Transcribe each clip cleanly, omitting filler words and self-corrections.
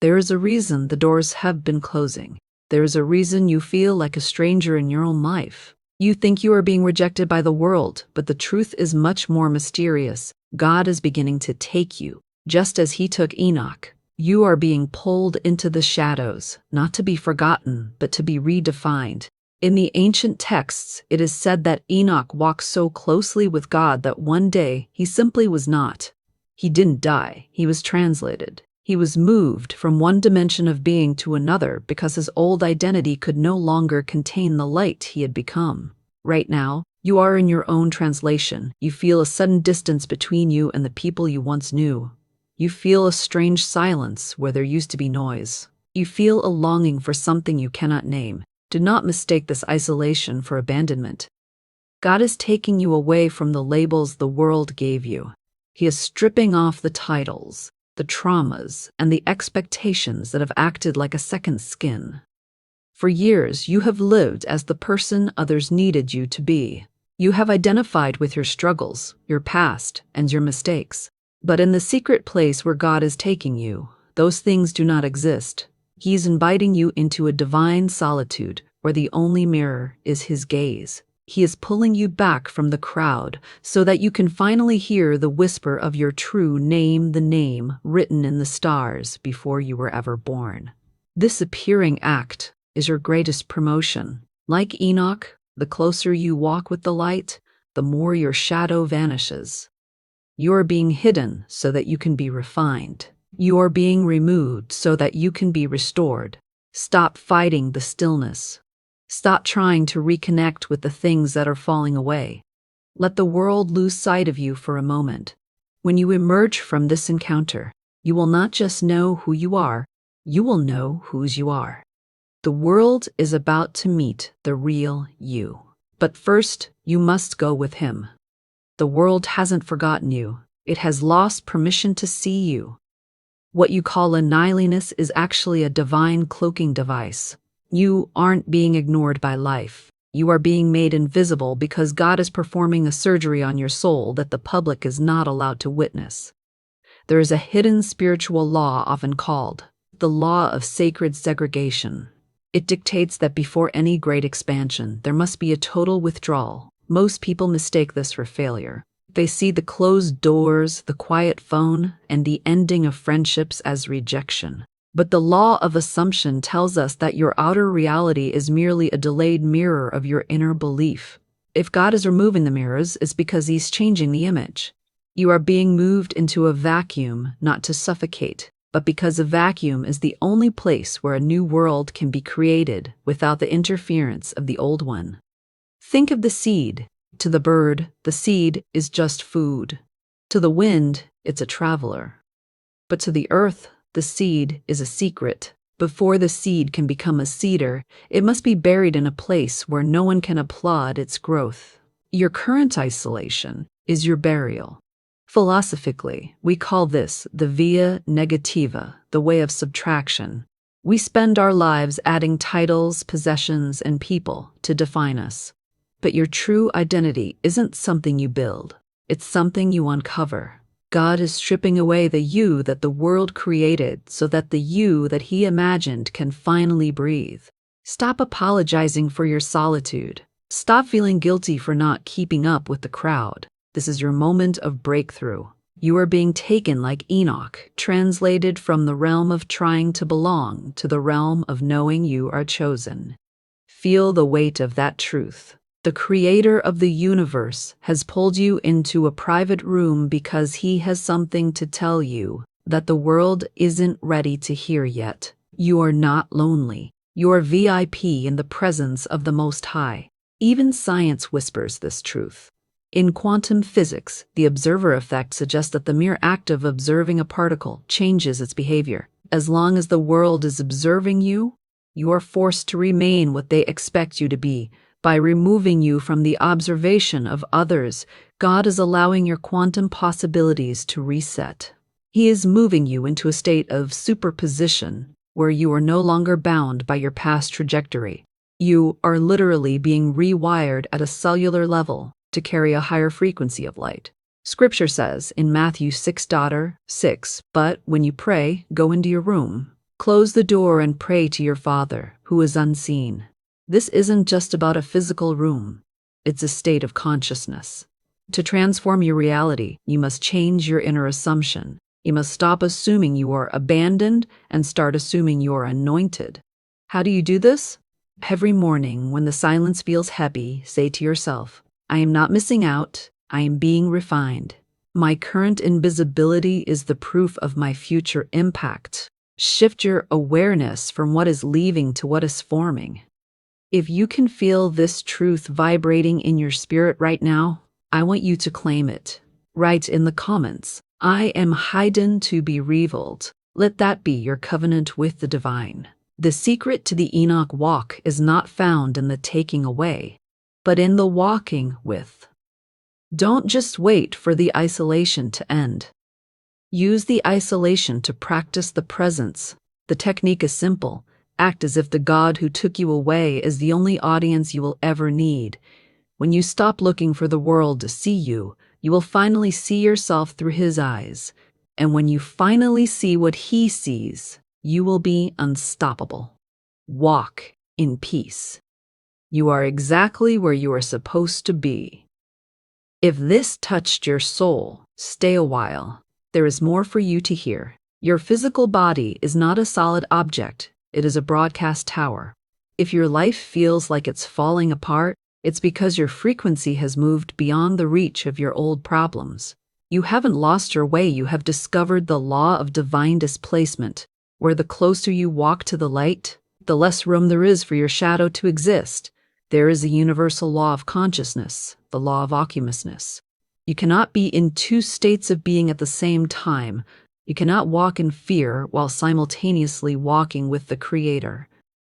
There is a reason the doors have been closing. There is a reason you feel like a stranger in your own life. You think you are being rejected by the world, but the truth is much more mysterious. God is beginning to take you, just as he took Enoch. You are being pulled into the shadows, not to be forgotten, but to be redefined. In the ancient texts, it is said that Enoch walked so closely with God that one day he simply was not. He didn't die, he was translated. He was moved from one dimension of being to another because his old identity could no longer contain the light he had become. Right now, you are in your own translation. You feel a sudden distance between you and the people you once knew. You feel a strange silence where there used to be noise. You feel a longing for something you cannot name. Do not mistake this isolation for abandonment. God is taking you away from the labels the world gave you. He is stripping off the titles, the traumas, and the expectations that have acted like a second skin. For years, you have lived as the person others needed you to be. You have identified with your struggles, your past, and your mistakes. But in the secret place where God is taking you, those things do not exist. He is inviting you into a divine solitude where the only mirror is his gaze. He is pulling you back from the crowd so that you can finally hear the whisper of your true name, the name written in the stars before you were ever born. This appearing act is your greatest promotion. Like Enoch, the closer you walk with the light, the more your shadow vanishes. You are being hidden so that you can be refined. You are being removed so that you can be restored. Stop fighting the stillness. Stop trying to reconnect with the things that are falling away. Let the world lose sight of you for a moment. When you emerge from this encounter, you will not just know who you are, you will know whose you are. The world is about to meet the real you. But first, you must go with him. The world hasn't forgotten you. It has lost permission to see you. What you call annihilatiness is actually a divine cloaking device. You aren't being ignored by life. You are being made invisible because God is performing a surgery on your soul that the public is not allowed to witness. There is a hidden spiritual law often called the law of sacred segregation. It dictates that before any great expansion, there must be a total withdrawal. Most people mistake this for failure. They see the closed doors, the quiet phone, and the ending of friendships as rejection. But the law of assumption tells us that your outer reality is merely a delayed mirror of your inner belief. If God is removing the mirrors, it's because he's changing the image. You are being moved into a vacuum, not to suffocate, but because a vacuum is the only place where a new world can be created without the interference of the old one. Think of the seed. To the bird, the seed is just food. To the wind, it's a traveler. But to the earth, the seed is a secret. Before the seed can become a cedar, it must be buried in a place where no one can applaud its growth. Your current isolation is your burial. Philosophically, we call this the via negativa, the way of subtraction. We spend our lives adding titles, possessions, and people to define us. But your true identity isn't something you build. It's something you uncover. God is stripping away the you that the world created so that the you that he imagined can finally breathe. Stop apologizing for your solitude. Stop feeling guilty for not keeping up with the crowd. This is your moment of breakthrough. You are being taken like Enoch, translated from the realm of trying to belong to the realm of knowing you are chosen. Feel the weight of that truth. The creator of the universe has pulled you into a private room because he has something to tell you that the world isn't ready to hear yet. You are not lonely. You are VIP in the presence of the Most High. Even science whispers this truth. In quantum physics, the observer effect suggests that the mere act of observing a particle changes its behavior. As long as the world is observing you, you are forced to remain what they expect you to be. By removing you from the observation of others, God is allowing your quantum possibilities to reset. He is moving you into a state of superposition where you are no longer bound by your past trajectory. You are literally being rewired at a cellular level to carry a higher frequency of light. Scripture says in Matthew 6:6, "But when you pray, go into your room, Close the door and pray to your Father, who is unseen. This isn't just about a physical room. It's a state of consciousness. To transform your reality, you must change your inner assumption. You must stop assuming you are abandoned and start assuming you are anointed. How do you do this? Every morning, when the silence feels heavy, say to yourself, I am not missing out, I am being refined. My current invisibility is the proof of my future impact. Shift your awareness from what is leaving to what is forming. If you can feel this truth vibrating in your spirit right now, I want you to claim it. Write in the comments, I am hidden to be revealed. Let that be your covenant with the divine. The secret to the Enoch walk is not found in the taking away, but in the walking with. Don't just wait for the isolation to end. Use the isolation to practice the presence. The technique is simple. Act as if the God who took you away is the only audience you will ever need. When you stop looking for the world to see you, you will finally see yourself through his eyes. And when you finally see what he sees, you will be unstoppable. Walk in peace. You are exactly where you are supposed to be. If this touched your soul, stay a while. There is more for you to hear. Your physical body is not a solid object, it is a broadcast tower. If your life feels like it's falling apart, it's because your frequency has moved beyond the reach of your old problems. You haven't lost your way, you have discovered the law of divine displacement, where the closer you walk to the light, the less room there is for your shadow to exist. There is a universal law of consciousness, the law of alchemistness. You cannot be in two states of being at the same time. You cannot walk in fear while simultaneously walking with the Creator.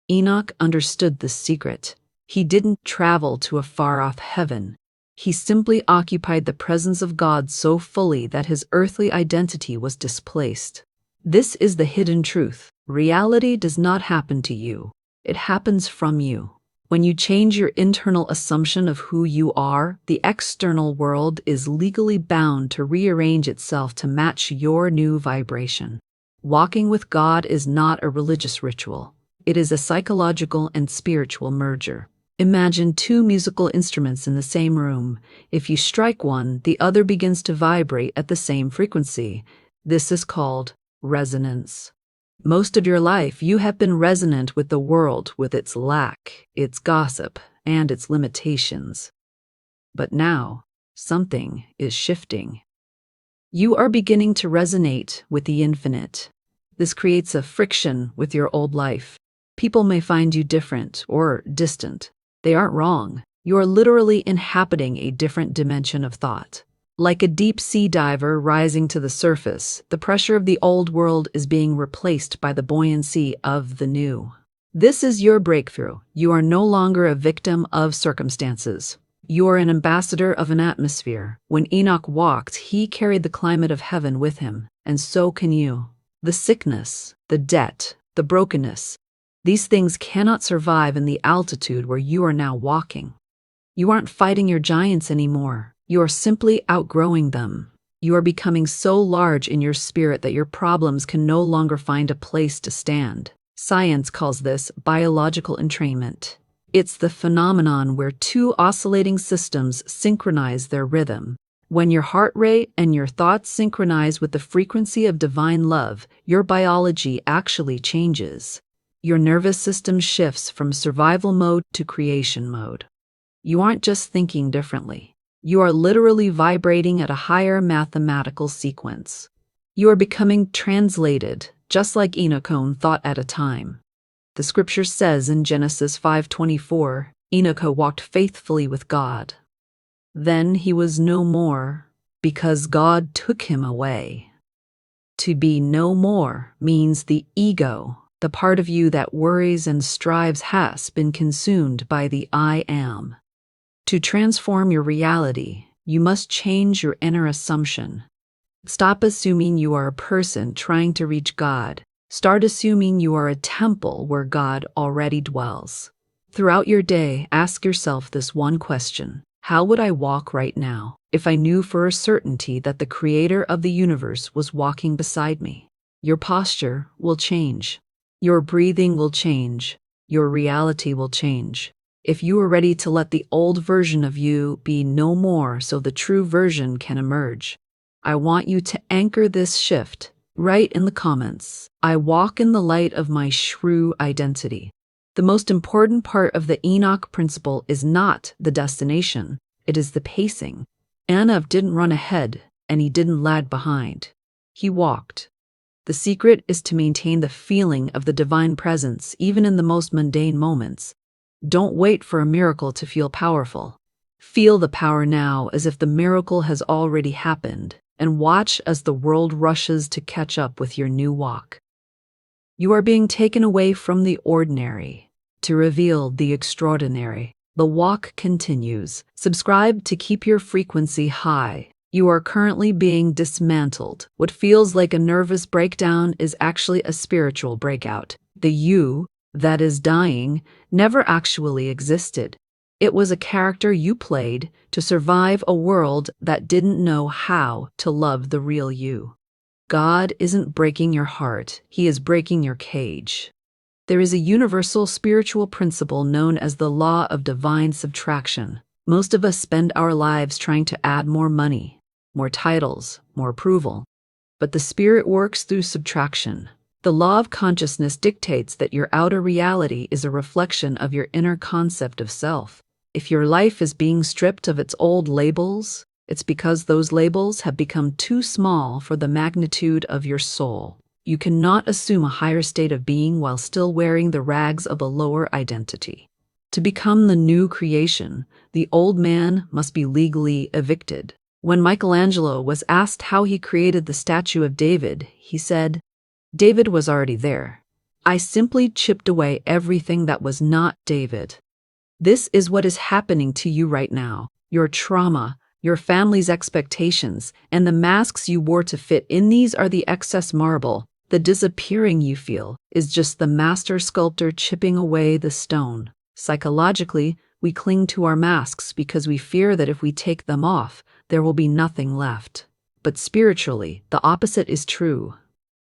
Enoch understood this secret. He didn't travel to a far-off heaven. He simply occupied the presence of God so fully that his earthly identity was displaced. This is the hidden truth. Reality does not happen to you. It happens from you. When you change your internal assumption of who you are, the external world is legally bound to rearrange itself to match your new vibration. Walking with God is not a religious ritual. It is a psychological and spiritual merger. Imagine two musical instruments in the same room. If you strike one, the other begins to vibrate at the same frequency. This is called resonance. Most of your life, you have been resonant with the world, with its lack, its gossip, and its limitations. But now, something is shifting. You are beginning to resonate with the infinite. This creates a friction with your old life. People may find you different or distant. They aren't wrong. You are literally inhabiting a different dimension of thought. Like a deep-sea diver rising to the surface, the pressure of the old world is being replaced by the buoyancy of the new. This is your breakthrough. You are no longer a victim of circumstances. You are an ambassador of an atmosphere. When Enoch walked, he carried the climate of heaven with him, and so can you. The sickness, the debt, the brokenness, these things cannot survive in the altitude where you are now walking. You aren't fighting your giants anymore. You are simply outgrowing them. You are becoming so large in your spirit that your problems can no longer find a place to stand. Science calls this biological entrainment. It's the phenomenon where two oscillating systems synchronize their rhythm. When your heart rate and your thoughts synchronize with the frequency of divine love, your biology actually changes. Your nervous system shifts from survival mode to creation mode. You aren't just thinking differently. You are literally vibrating at a higher mathematical sequence. You are becoming translated, just like Enoch thought at a time. The scripture says in Genesis 5:24, Enoch walked faithfully with God. Then he was no more, because God took him away. To be no more means the ego, the part of you that worries and strives, has been consumed by the I am. To transform your reality, you must change your inner assumption. Stop assuming you are a person trying to reach God. Start assuming you are a temple where God already dwells. Throughout your day, ask yourself this one question: how would I walk right now if I knew for a certainty that the Creator of the universe was walking beside me? Your posture will change. Your breathing will change. Your reality will change. If you are ready to let the old version of you be no more so the true version can emerge, I want you to anchor this shift. Write in the comments, I walk in the light of my true identity. The most important part of the Enoch principle is not the destination, it is the pacing. Enoch didn't run ahead, and he didn't lag behind. He walked. The secret is to maintain the feeling of the divine presence even in the most mundane moments. Don't wait for a miracle to feel powerful. Feel the power now as if the miracle has already happened, and watch as the world rushes to catch up with your new walk. You are being taken away from the ordinary to reveal the extraordinary. The walk continues. Subscribe to keep your frequency high. You are currently being dismantled. What feels like a nervous breakdown is actually a spiritual breakout. The you that is dying never actually existed. It was a character you played to survive a world that didn't know how to love the real you. God isn't breaking your heart, He is breaking your cage. There is a universal spiritual principle known as the law of divine subtraction. Most of us spend our lives trying to add more money, more titles, more approval. But the Spirit works through subtraction. The law of consciousness dictates that your outer reality is a reflection of your inner concept of self. If your life is being stripped of its old labels, it's because those labels have become too small for the magnitude of your soul. You cannot assume a higher state of being while still wearing the rags of a lower identity. To become the new creation, the old man must be legally evicted. When Michelangelo was asked how he created the statue of David, he said, David was already there. I simply chipped away everything that was not David. This is what is happening to you right now. Your trauma, your family's expectations, and the masks you wore to fit in, these are the excess marble. The disappearing you feel is just the master sculptor chipping away the stone. Psychologically, we cling to our masks because we fear that if we take them off, there will be nothing left. But spiritually, the opposite is true.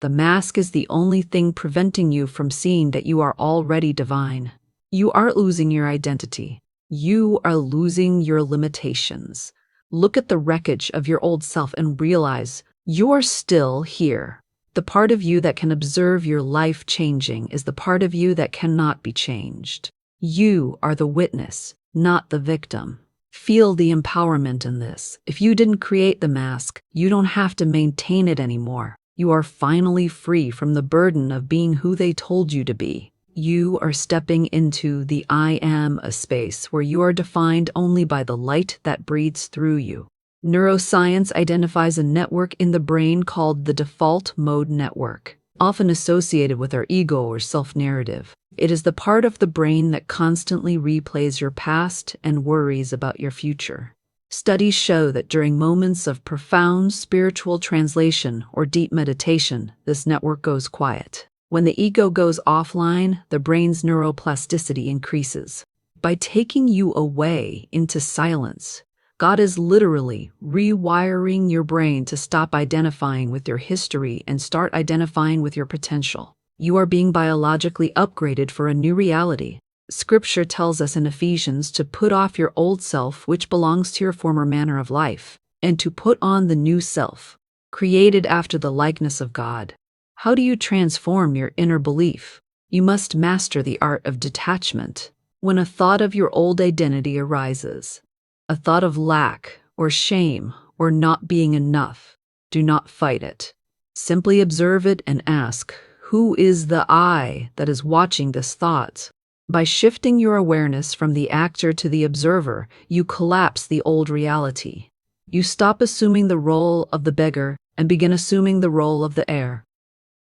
The mask is the only thing preventing you from seeing that you are already divine. You aren't losing your identity. You are losing your limitations. Look at the wreckage of your old self and realize you're still here. The part of you that can observe your life changing is the part of you that cannot be changed. You are the witness, not the victim. Feel the empowerment in this. If you didn't create the mask, you don't have to maintain it anymore. You are finally free from the burden of being who they told you to be. You are stepping into the I am, a space where you are defined only by the light that breathes through you. Neuroscience identifies a network in the brain called the default mode network, often associated with our ego or self-narrative. It is the part of the brain that constantly replays your past and worries about your future. Studies show that during moments of profound spiritual translation or deep meditation, this network goes quiet. When the ego goes offline, the brain's neuroplasticity increases. By taking you away into silence, God is literally rewiring your brain to stop identifying with your history and start identifying with your potential. You are being biologically upgraded for a new reality. Scripture tells us in Ephesians to put off your old self, which belongs to your former manner of life, and to put on the new self, created after the likeness of God. How do you transform your inner belief? You must master the art of detachment. When a thought of your old identity arises, a thought of lack or shame or not being enough, do not fight it. Simply observe it and ask, who is the I that is watching this thought? By shifting your awareness from the actor to the observer, you collapse the old reality. You stop assuming the role of the beggar and begin assuming the role of the heir.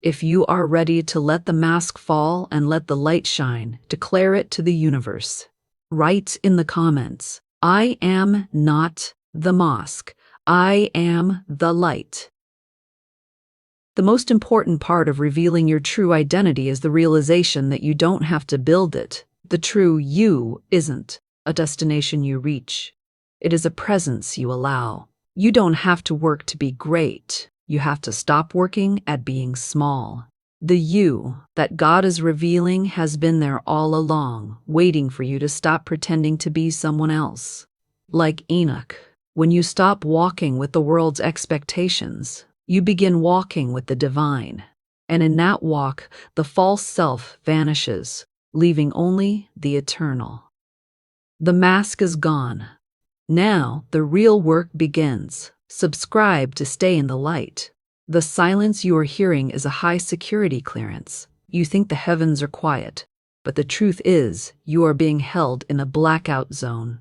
If you are ready to let the mask fall and let the light shine, declare it to the universe. Write in the comments, I am not the mask. I am the light. The most important part of revealing your true identity is the realization that you don't have to build it. The true you isn't a destination you reach. It is a presence you allow. You don't have to work to be great. You have to stop working at being small. The you that God is revealing has been there all along, waiting for you to stop pretending to be someone else. Like Enoch, when you stop walking with the world's expectations, you begin walking with the divine. And in that walk, the false self vanishes, leaving only the eternal. The mask is gone. Now the real work begins. Subscribe to stay in the light. The silence you are hearing is a high security clearance. You think the heavens are quiet, but the truth is, you are being held in a blackout zone.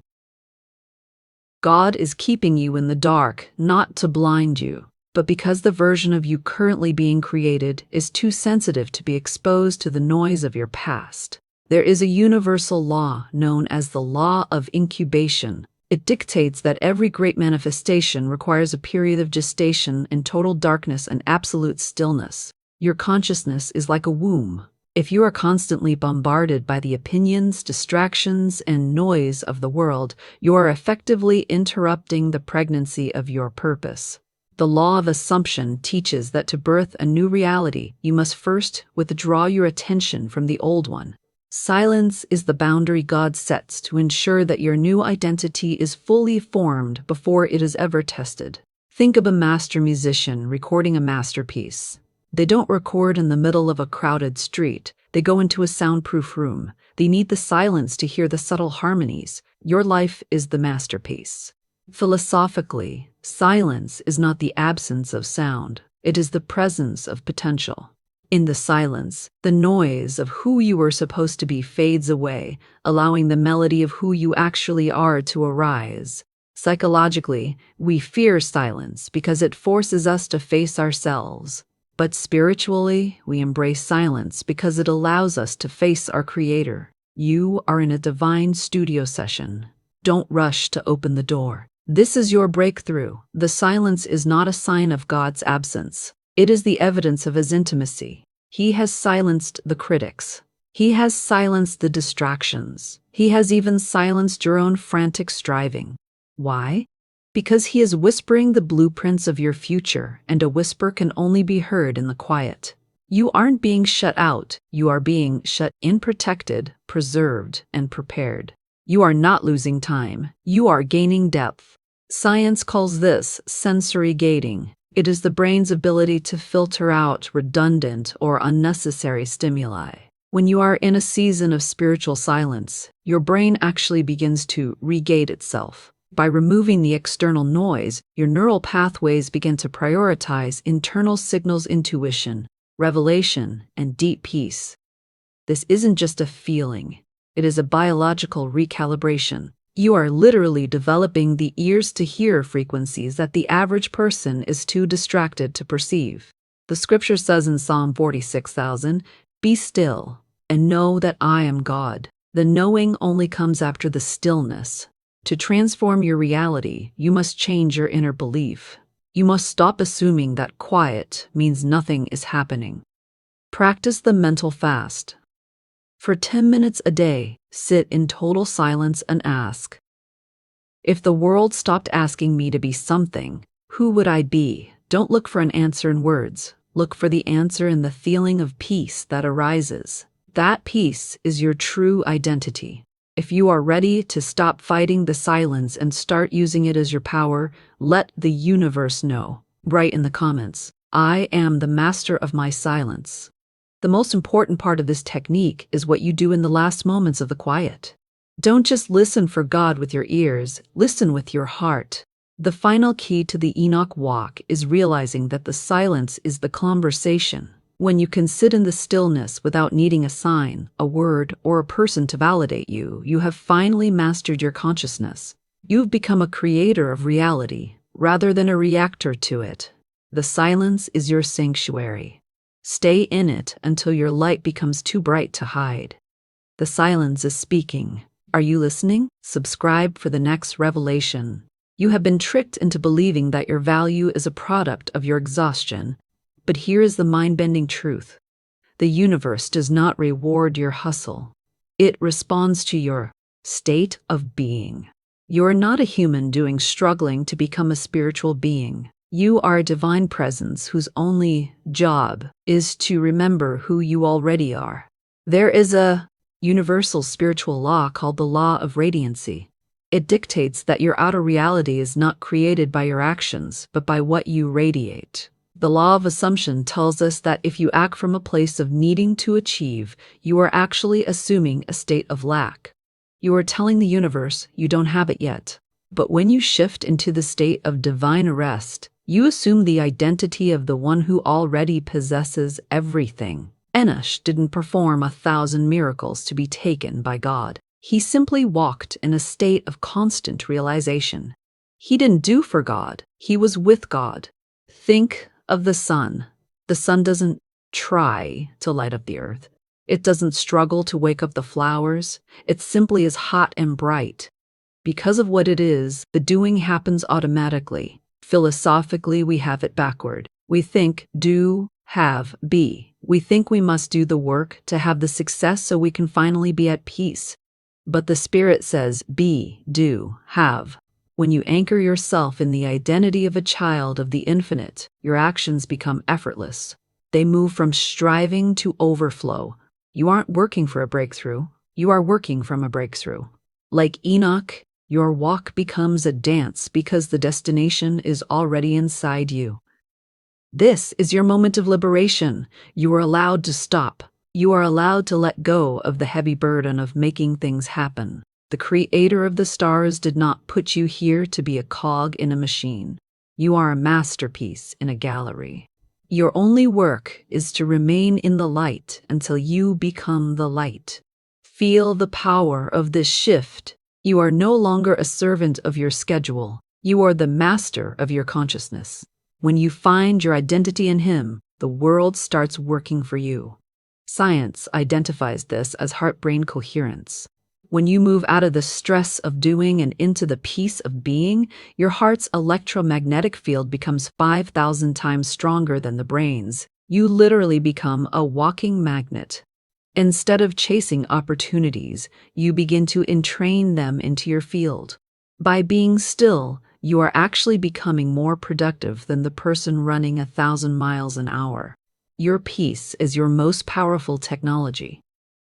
God is keeping you in the dark, not to blind you, but because the version of you currently being created is too sensitive to be exposed to the noise of your past. There is a universal law known as the law of incubation. It dictates that every great manifestation requires a period of gestation in total darkness and absolute stillness. Your consciousness is like a womb. If you are constantly bombarded by the opinions, distractions, and noise of the world, you are effectively interrupting the pregnancy of your purpose. The law of assumption teaches that to birth a new reality, you must first withdraw your attention from the old one. Silence is the boundary God sets to ensure that your new identity is fully formed before it is ever tested. Think of a master musician recording a masterpiece. They don't record in the middle of a crowded street. They go into a soundproof room. They need the silence to hear the subtle harmonies. Your life is the masterpiece. Philosophically, silence is not the absence of sound. It is the presence of potential. In the silence, the noise of who you were supposed to be fades away, allowing the melody of who you actually are to arise. Psychologically, we fear silence because it forces us to face ourselves. But spiritually, we embrace silence because it allows us to face our Creator. You are in a divine studio session. Don't rush to open the door. This is your breakthrough. The silence is not a sign of God's absence. It is the evidence of His intimacy. He has silenced the critics. He has silenced the distractions. He has even silenced your own frantic striving. Why? Because He is whispering the blueprints of your future, and a whisper can only be heard in the quiet. You aren't being shut out. You are being shut in, protected, preserved, and prepared. You are not losing time. You are gaining depth. Science calls this sensory gating. It is the brain's ability to filter out redundant or unnecessary stimuli. When you are in a season of spiritual silence, your brain actually begins to regate itself. By removing the external noise, your neural pathways begin to prioritize internal signals, intuition, revelation, and deep peace. This isn't just a feeling. It is a biological recalibration. You are literally developing the ears to hear frequencies that the average person is too distracted to perceive. The scripture says in Psalm 46,000, "Be still and know that I am God." The knowing only comes after the stillness. To transform your reality, you must change your inner belief. You must stop assuming that quiet means nothing is happening. Practice the mental fast. For 10 minutes a day, sit in total silence and ask, if the world stopped asking me to be something, who would I be? Don't look for an answer in words. Look for the answer in the feeling of peace that arises. That peace is your true identity. If you are ready to stop fighting the silence and start using it as your power, let the universe know. Write in the comments, "I am the master of my silence." The most important part of this technique is what you do in the last moments of the quiet. Don't just listen for God with your ears, listen with your heart. The final key to the Enoch walk is realizing that the silence is the conversation. When you can sit in the stillness without needing a sign, a word, or a person to validate you, you have finally mastered your consciousness. You've become a creator of reality, rather than a reactor to it. The silence is your sanctuary. Stay in it until your light becomes too bright to hide. The silence is speaking. Are you listening? Subscribe for the next revelation. You have been tricked into believing that your value is a product of your exhaustion. But here is the mind-bending truth. The universe does not reward your hustle. It responds to your state of being. You are not a human struggling to become a spiritual being. You are a divine presence whose only job is to remember who you already are. There is a universal spiritual law called the law of radiancy. It dictates that your outer reality is not created by your actions, but by what you radiate. The law of assumption tells us that if you act from a place of needing to achieve, you are actually assuming a state of lack. You are telling the universe you don't have it yet. But when you shift into the state of divine rest, you assume the identity of the one who already possesses everything. Enoch didn't perform 1,000 miracles to be taken by God. He simply walked in a state of constant realization. He didn't do for God, he was with God. Think of the sun. The sun doesn't try to light up the earth. It doesn't struggle to wake up the flowers. It simply is hot and bright. Because of what it is, the doing happens automatically. Philosophically, we have it backward. We think, do, have, be. We think we must do the work to have the success so we can finally be at peace. But the Spirit says, be, do, have. When you anchor yourself in the identity of a child of the infinite, your actions become effortless. They move from striving to overflow. You aren't working for a breakthrough. You are working from a breakthrough. Like Enoch, your walk becomes a dance because the destination is already inside you. This is your moment of liberation. You are allowed to stop. You are allowed to let go of the heavy burden of making things happen. The creator of the stars did not put you here to be a cog in a machine. You are a masterpiece in a gallery. Your only work is to remain in the light until you become the light. Feel the power of this shift. You are no longer a servant of your schedule. You are the master of your consciousness. When you find your identity in Him, the world starts working for you. Science identifies this as heart-brain coherence. When you move out of the stress of doing and into the peace of being, your heart's electromagnetic field becomes 5,000 times stronger than the brain's. You literally become a walking magnet. Instead of chasing opportunities, you begin to entrain them into your field. By being still, you are actually becoming more productive than the person running 1,000 miles an hour. Your peace is your most powerful technology.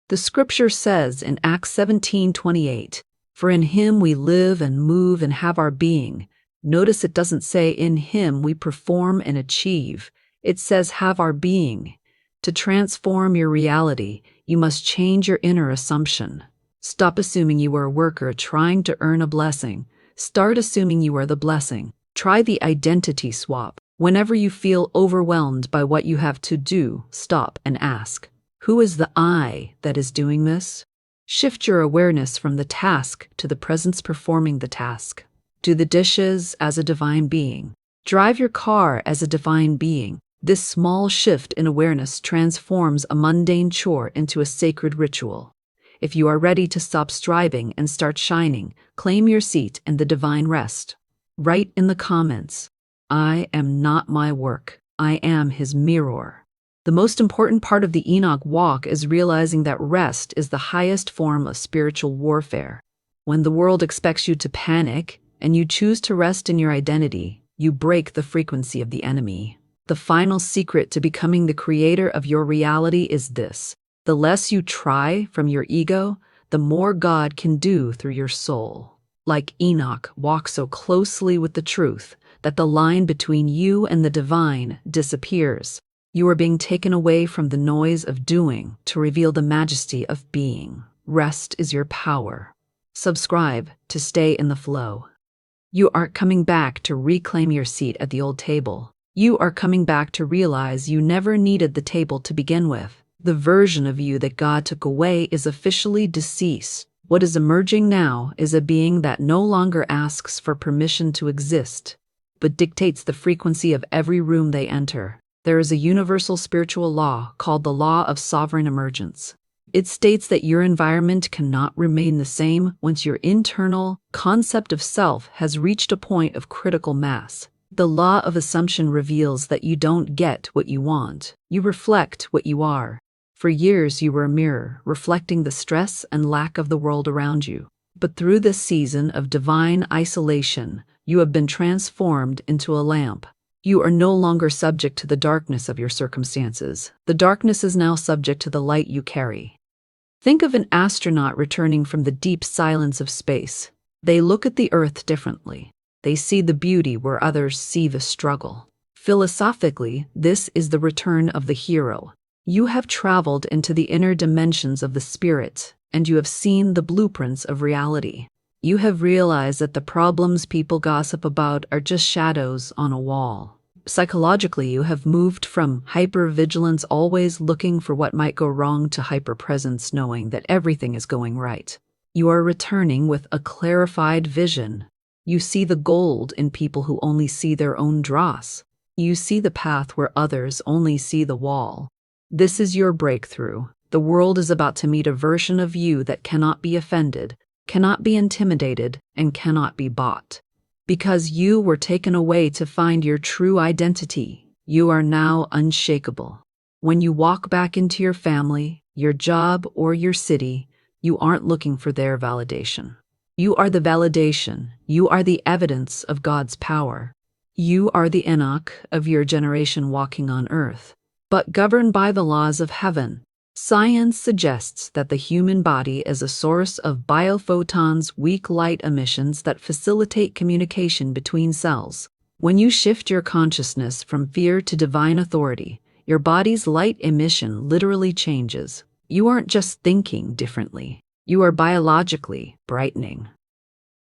The scripture says in Acts 17:28, "For in Him we live and move and have our being." Notice it doesn't say in Him we perform and achieve. It says have our being. To transform your reality, you must change your inner assumption. Stop assuming you are a worker trying to earn a blessing. Start assuming you are the blessing. Try the identity swap. Whenever you feel overwhelmed by what you have to do, stop and ask, who is the I that is doing this? Shift your awareness from the task to the presence performing the task. Do the dishes as a divine being. Drive your car as a divine being. This small shift in awareness transforms a mundane chore into a sacred ritual. If you are ready to stop striving and start shining, claim your seat in the divine rest. Write in the comments, I am not my work. I am His mirror. The most important part of the Enoch walk is realizing that rest is the highest form of spiritual warfare. When the world expects you to panic and you choose to rest in your identity, you break the frequency of the enemy. The final secret to becoming the creator of your reality is this. The less you try from your ego, the more God can do through your soul. Like Enoch, walk so closely with the truth that the line between you and the divine disappears. You are being taken away from the noise of doing to reveal the majesty of being. Rest is your power. Subscribe to stay in the flow. You are coming back to reclaim your seat at the old table. You are coming back to realize you never needed the table to begin with. The version of you that God took away is officially deceased. What is emerging now is a being that no longer asks for permission to exist, but dictates the frequency of every room they enter. There is a universal spiritual law called the law of sovereign emergence. It states that your environment cannot remain the same once your internal concept of self has reached a point of critical mass. The law of assumption reveals that you don't get what you want. You reflect what you are. For years you were a mirror, reflecting the stress and lack of the world around you. But through this season of divine isolation, you have been transformed into a lamp. You are no longer subject to the darkness of your circumstances. The darkness is now subject to the light you carry. Think of an astronaut returning from the deep silence of space. They look at the Earth differently. They see the beauty where others see the struggle. Philosophically, this is the return of the hero. You have traveled into the inner dimensions of the spirit, and you have seen the blueprints of reality. You have realized that the problems people gossip about are just shadows on a wall. Psychologically, you have moved from hypervigilance, always looking for what might go wrong, to hyperpresence, knowing that everything is going right. You are returning with a clarified vision. You see the gold in people who only see their own dross. You see the path where others only see the wall. This is your breakthrough. The world is about to meet a version of you that cannot be offended, cannot be intimidated, and cannot be bought. Because you were taken away to find your true identity, you are now unshakable. When you walk back into your family, your job, or your city, you aren't looking for their validation. You are the validation. You are the evidence of God's power. You are the Enoch of your generation walking on earth, but governed by the laws of heaven. Science suggests that the human body is a source of biophotons, weak light emissions that facilitate communication between cells. When you shift your consciousness from fear to divine authority, your body's light emission literally changes. You aren't just thinking differently. You are biologically brightening.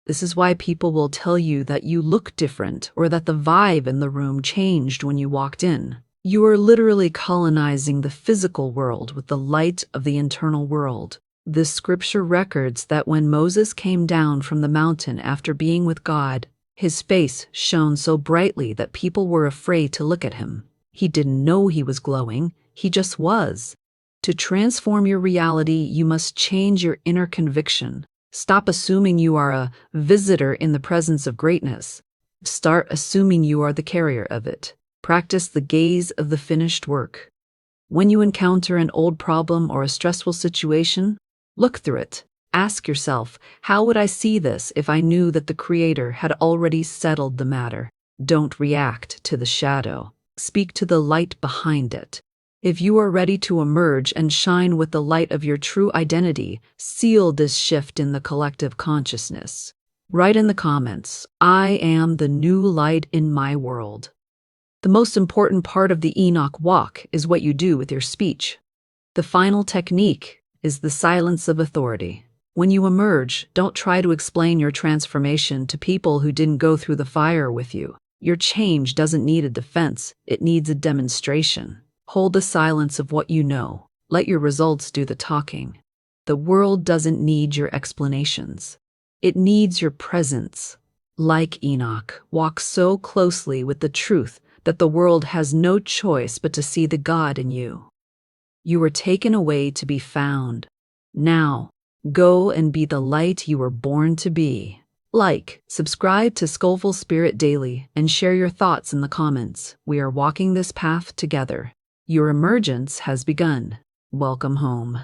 This is why people will tell you that you look different or that the vibe in the room changed when you walked in. You are literally colonizing the physical world with the light of the internal world. This scripture records that when Moses came down from the mountain after being with God, his face shone so brightly that people were afraid to look at him. He didn't know he was glowing, he just was. To transform your reality, you must change your inner conviction. Stop assuming you are a visitor in the presence of greatness. Start assuming you are the carrier of it. Practice the gaze of the finished work. When you encounter an old problem or a stressful situation, look through it. Ask yourself, how would I see this if I knew that the Creator had already settled the matter? Don't react to the shadow. Speak to the light behind it. If you are ready to emerge and shine with the light of your true identity, seal this shift in the collective consciousness. Write in the comments, I am the new light in my world. The most important part of the Enoch walk is what you do with your speech. The final technique is the silence of authority. When you emerge, don't try to explain your transformation to people who didn't go through the fire with you. Your change doesn't need a defense, it needs a demonstration. Hold the silence of what you know. Let your results do the talking. The world doesn't need your explanations. It needs your presence. Like Enoch, walk so closely with the truth that the world has no choice but to see the God in you. You were taken away to be found. Now, go and be the light you were born to be. Like, subscribe to Scovel Spirit Daily, and share your thoughts in the comments. We are walking this path together. Your emergence has begun. Welcome home.